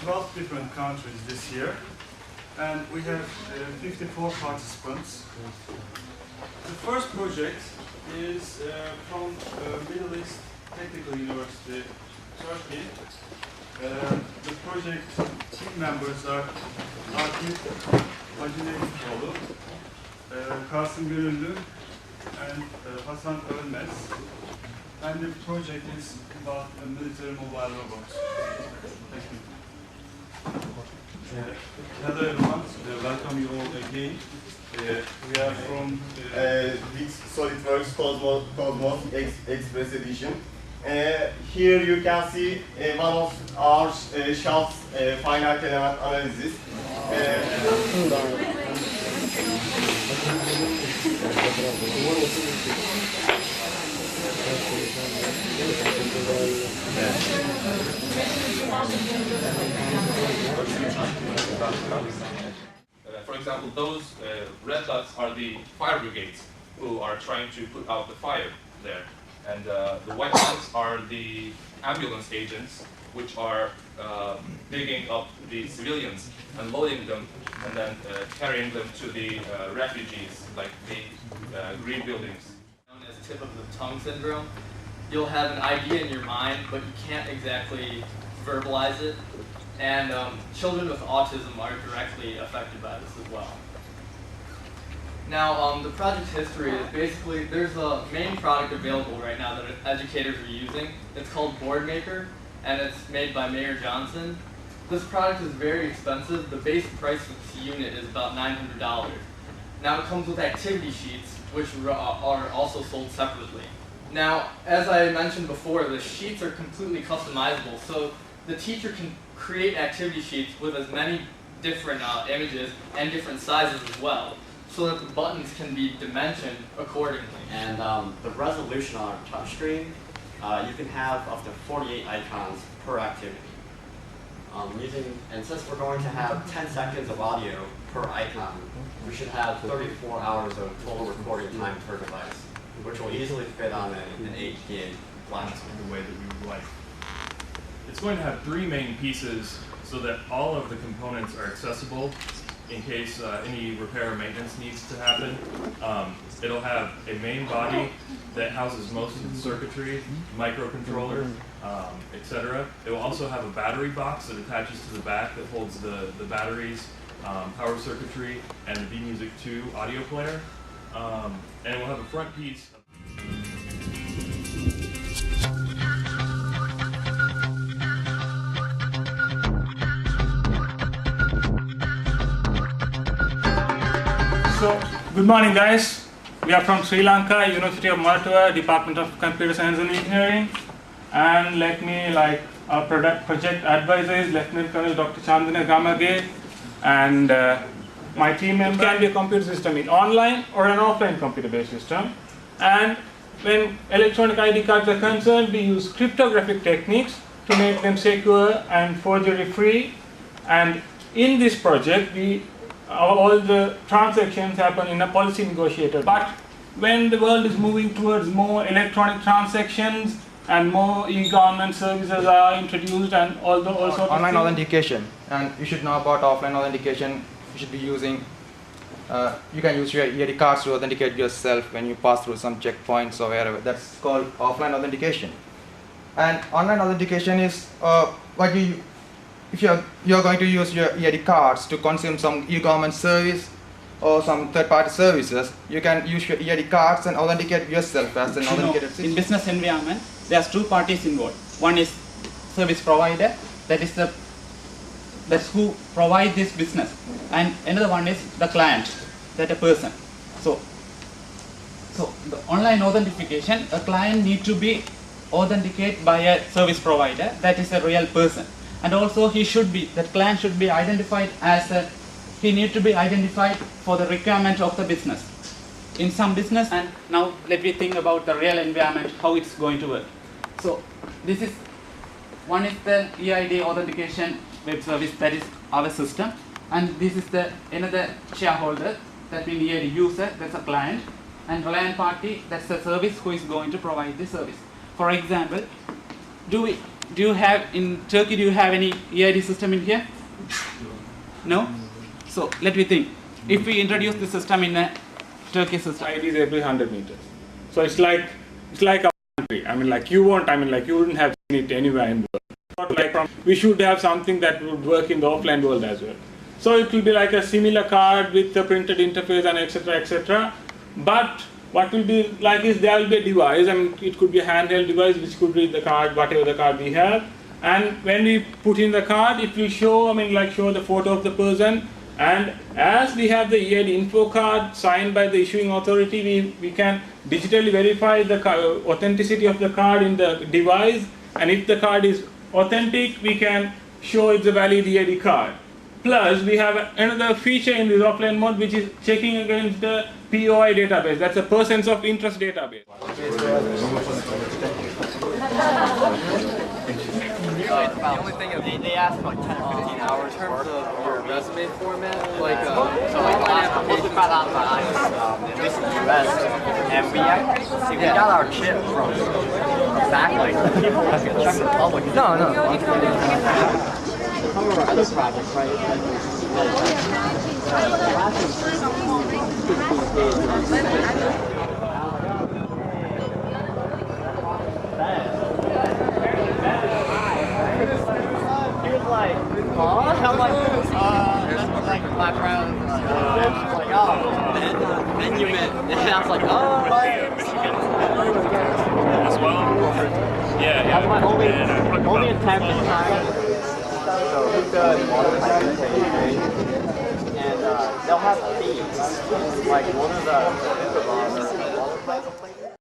12 different countries this year, and we have 54 participants. The first project is from Middle East Technical University, Turkey. The project team members are Akif Hacınekoğlu, Kasım Gönüllü, and Hasan Ölmez. And the project is about a military mobile robot. Thank you. Hello everyone, welcome you all again. We are from SolidWorks Cosmos Express Edition. Here you can see one of our shafts finite element analysis. For example, those red dots are the fire brigades who are trying to put out the fire there. And the white ones are the ambulance agents, which are digging up the civilians and loading them and then carrying them to the refugees, like the green buildings. Known as tip of the tongue syndrome. You'll have an idea in your mind, but you can't exactly verbalize it. And children with autism are directly affected by this as well. Now, the project history is basically, there's a main product available right now that educators are using. It's called BoardMaker, and it's made by Mayor Johnson. This product is very expensive. The base price for this unit is about $900. Now, it comes with activity sheets, which are also sold separately. Now, as I mentioned before, the sheets are completely customizable, so the teacher can create activity sheets with as many different images and different sizes as well, so that the buttons can be dimensioned accordingly. And the resolution on our touchscreen, you can have up to 48 icons per activity. And since we're going to have 10 seconds of audio per icon, we should have 34 hours of total recording time per device, which will easily fit on an 8 gig laptop. The way that we would like. It's going to have three main pieces so that all of the components are accessible in case any repair or maintenance needs to happen. It'll have a main body that houses most of the circuitry, microcontroller, etc. It will also have a battery box that attaches to the back that holds the batteries, power circuitry, and the vMusic 2 audio player. And it will have a front piece. So, good morning guys. We are from Sri Lanka, University of Maratua, Department of Computer Science and Engineering. And let me, our project advisor is Lieutenant Colonel Dr. Chandana Gamage. And my team member can be a computer system in online or an offline computer-based system. And when electronic ID cards are concerned, we use cryptographic techniques to make them secure and forgery-free. And in this project, all the transactions happen in a policy negotiator. But when the world is moving towards more electronic transactions and more e-government services are introduced and also online authentication, and you should know about offline authentication. You should be using, you can use your EID cards to authenticate yourself when you pass through some checkpoints or wherever. That's called offline authentication. And online authentication is if you're going to use your EID cards to consume some e-government service or some third-party services, you can use your EID cards and authenticate yourself as an authenticated system. In business environment, there's two parties involved. One is service provider, that's who provide this business, and another one is the client, that a person. So the online authentication, a client need to be authenticated by a service provider, that is a real person. And also that client should be identified as he need to be identified for the requirement of the business. In some business, and now let me think about the real environment, how it's going to work. So one is the EID authentication web service, that is our system. And this is another shareholder, that means EID user, that's a client. And Reliant party, that's the service who is going to provide the service. For example, do you have in Turkey? Do you have any EID system in here? No. So let me think. If we introduce the system in a Turkey system, It is every 100 meters. So it's like a country. I mean, like you wouldn't have seen it anywhere in the world. Not like we should have something that would work in the offline world as well. So it will be like a similar card with the printed interface and etc. etc. But what will be like is there will be a device. I mean, it could be a handheld device which could read the card, whatever the card we have. And when we put in the card, it will show. I mean, like show the photo of the person. And as we have the EID info card signed by the issuing authority, we can digitally verify the authenticity of the card in the device. And if the card is authentic, we can show it's a valid EID card. Plus, we have another feature in this offline mode, which is checking against the POI database. That's a persons of interest database. The only thing is they ask like 10 or 15 hours in terms of your resume format, like so like the last application at least in the US, and we got our chip from back like people like Czech Republic. No. Some of our other projects, right? He was like, huh? I'm like, that's like background. Like, oh, then you met, and I was like, oh, As well? Yeah. that's my only attempt at time. So we've done and they'll have themes. Like one of the